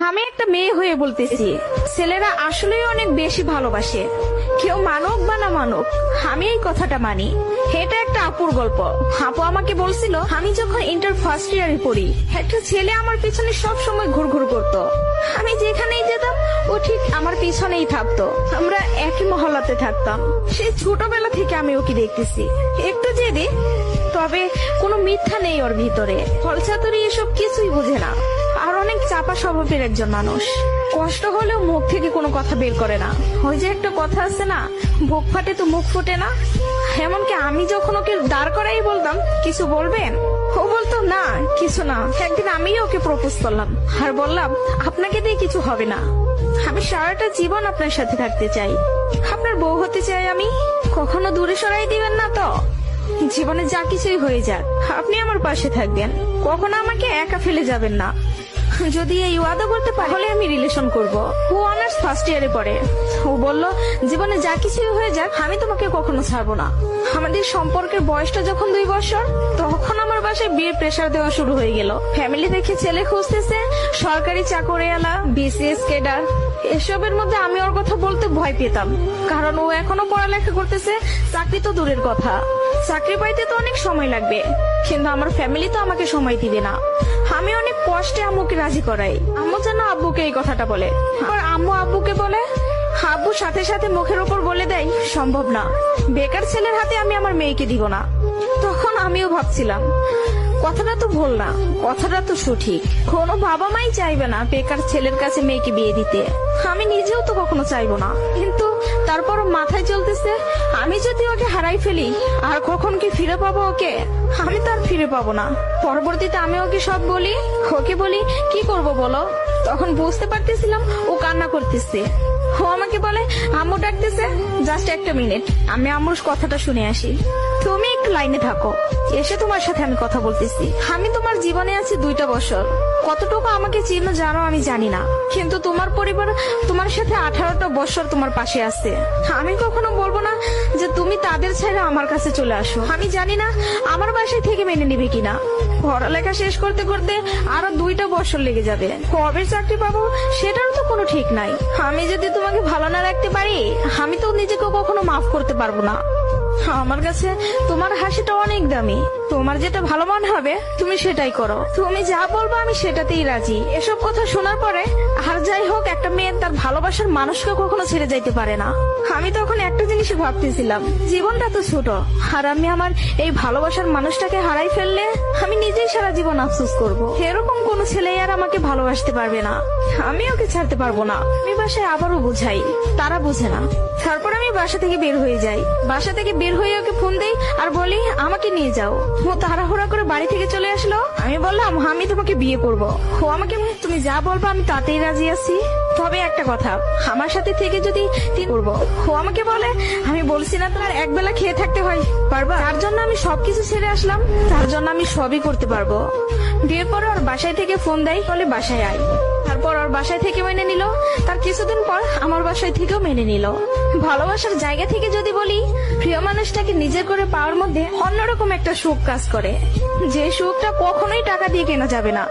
আমি একটা মেয়ে হয়ে বলতেছি, ছেলেরা আসলেই অনেক বেশি ভালোবাসে। কেউ মানুক বা না মানুক, আমি এই কথাটা মানি। এটা একটা আপুর গল্প। আপু আমাকে বলছিল, আমি যখন ইন্টার ফার্স্ট ইয়ারে পড়ি, একটা ছেলে আমার পিছনে সব সময় ঘুরঘুর করতো। আমি যেখানেই যেতাম ও ঠিক আমার পিছনেই থাকতো। আমরা একই মহল্লাতে থাকতাম। সেই ছোটবেলা থেকে আমি ওকে দেখতেছি। একটু জেদি, তবে কোনো মিথ্যা নেই ওর ভিতরে। ফলচাতুরি এসব কিছুই বুঝে না, আর অনেক চাপা স্বভাবের একজন মানুষ। কষ্ট হলেও মুখ থেকে কোনো কথা বের করে না। ওই যে একটা কথা আছে না, বুক ফাটে তো মুখ ফুটে না। এমনকি আমি যখন ওকে দাঁড় করাই বলতাম, কিছু বলবেন, ও বলতো না কিছু না। একদিন আমিও ওকে প্রপোজ করলাম আর বললাম, আপনাকে দিয়ে কিছু হবে না, আমি সারাটা জীবন আপনার সাথে থাকতে চাই, আপনার বউ হতে চাই আমি। কখনো দূরে সরাই দিবেন না তো? জীবনে যা কিছুই হয়ে যাক, আপনি আমার পাশে থাকবেন, কখনো আমাকে একা ফেলে যাবেন না। যদি এই ওয়াদা করতে পারি, তাহলে আমি রিলেশন করব। ও অনার্স ফার্স্ট ইয়ারে পড়ে। ও বলল, জীবনে যা কিছুই হয়ে যাক, আমি তোমাকে কখনো ছাড়বো না। আমাদের সম্পর্কের বয়সটা যখন 2 বছর, তখন আমার বাসায় বিয়ের প্রেসার দেওয়া শুরু হয়ে গেল। ফ্যামিলি দেখে ছেলে খুঁজতেছে, সরকারি চাকরিওয়ালা, বিসিএস ক্যাডার। এসবের মধ্যে আমি ওর কথা বলতে ভয় পেতাম, কারণ ও এখনো পড়ালেখা করতেছে। চাকরি তো দূরের কথা, চাকরি পাইতে তো অনেক সময় লাগবে, কিন্তু আমার ফ্যামিলি তো আমাকে সময় দিবে না। আমি অনেক কষ্টে আম্মুকে রাজি করাই। আম্মু যেন আব্বুকে এই কথাটা বলে, আর আম্মু আব্বুকে বলে। আব্বু সাথে সাথে মুখের উপর বলে দেয়, সম্ভব না, বেকার ছেলের হাতে আমি আমার মেয়েকে দিব না। তখন আমিও ভাবছিলাম, কথাটা তো ভুল না, কথাটা তো সঠিক। কোনো বাবা মাই চাইবে না বেকার ছেলের কাছে মেয়েকে বিয়ে দিতে। আমি নিজেও তো কখনো চাইবো না, কিন্তু তারপর মাথায় চলতেছে, আমি যদি ওকে হারাই ফেলি, আর কখন কি ফিরে পাবো ওকে? আমি তো আর ফিরে পাবো না। পরবর্তীতে আমি ওকে সব বলি, ওকে বলি কি করব বলো। তখন বুঝতে পারতেছিলাম ও কান্না করতেছে। ও আমাকে বলে, আম্মু ডাকতেছে, জাস্ট একটা মিনিট, আমি আম্মুর কথাটা শুনে আসি। তুমি একটু লাইনে থাকো, এসে তোমার সাথে আমি কথা বলতেছি। আমি তোমার জীবনে আছি 2টা বছর, কতটুকু আমাকে চিনো জানো আমি জানি না, কিন্তু তোমার পরিবার তোমার সাথে 18টা বছর তোমার পাশে আছে। আমি কখনো বলবো না যে তুমি তাদের ছেড়ে আমার কাছে চলে আসো। আমি জানি না আমার বাসায় থেকে মেনে নিবে কিনা। পড়ালেখা শেষ করতে করতে আরো 2টা বছর লেগে যাবে। কবে চাকরি পাবো সেটারও তো কোনো ঠিক নাই। আমি যদি তোমাকে ভালো না রাখতে পারি, আমি তো নিজেকে কখনো মাফ করতে পারবো না। আমার কাছে তোমার হাসিটা অনেক দামি। তোমার যেটা ভালো মনে হবে তুমি সেটাই করো। তুমি যা বলবো আমি সেটাতেই রাজি। এসব কথা শোনার পরে, আর যাই হোক, একটা মেয়ে তার ভালোবাসার মানুষকে কখনো ছেড়ে যাইতে পারে না। আমি তখন একটা জিনিসই ভাবতেছিলাম, জীবনটা তো ছোট, আর আমি আমার এই ভালোবাসার মানুষটাকে হারাই ফেললে আমি নিজেই সারা জীবন আফসোস করব। এরকম কোন ছেলে আর আমাকে ভালোবাসতে পারবে না, আমি ওকে ছাড়তে পারবো না। আমি বাসায় আবারও বুঝাই, তারা বুঝে না। তারপর আমি বাসা থেকে বের হয়ে যাই। বাসা থেকে বের হয়ে ওকে ফোন দেই আর বলি, আমাকে নিয়ে যাও। ও তাড়াহুড়া করে বাড়ি থেকে চলে আসলো। আমি বললাম, আমি তোমাকে বিয়ে করব। ও আমাকে, তুমি যা বলবো আমি তাতেই রাজি আছি, তবে একটা কথা, আমার সাথে থেকে যদি করবো। ও আমাকে বলে, আমি বলছি না তোমার একবেলা খেয়ে থাকতে হয়, পারবা? তার জন্য আমি সবকিছু ছেড়ে আসলাম, তার জন্য আমি সবই করতে পারবো। বিয়ের পর ওর বাসায় থেকে ফোন দেয়, বলে বাসায় আয়। তারপর ওর বাসায় থেকে মেনে নিল। তার কিছুদিন পর আমার বাসায় থেকেও মেনে নিল। ভালোবাসার জায়গা থেকে যদি বলি, প্রিয় মানুষটাকে নিজের করে পাওয়ার মধ্যে অন্যরকম একটা সুখ কাজ করে, যে সুখটা কখনোই টাকা দিয়ে কেনা যাবে না।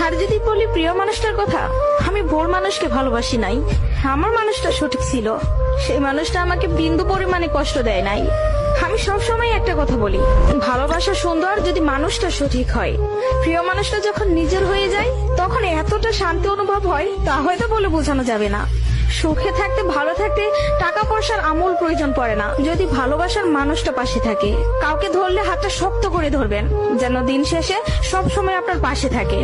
আর যদি বলি প্রিয় মানুষটার কথা, আমি ভুল মানুষকে ভালোবাসি নাই, আমার মানুষটা সঠিক ছিল। সেই মানুষটা আমাকে বিন্দু পরিমাণে কষ্ট দেয় নাই। আমি সবসময় একটা কথা বলি, ভালোবাসা সুন্দর যদি মানুষটা সঠিক হয়। প্রিয় মানুষটা যখন নিজের হয়ে যায়, তখন এতটা শান্তি অনুভব হয়, তা হয়তো বলে বোঝানো যাবে না। সুখে থাকতে, ভালো থাকতে টাকা পয়সার আমূল প্রয়োজন পড়ে না, যদি ভালোবাসার মানুষটা পাশে থাকে। কাউকে ধরলে হাতটা শক্ত করে ধরবেন, যেন দিন শেষে সব সময় আপনার পাশে থাকে।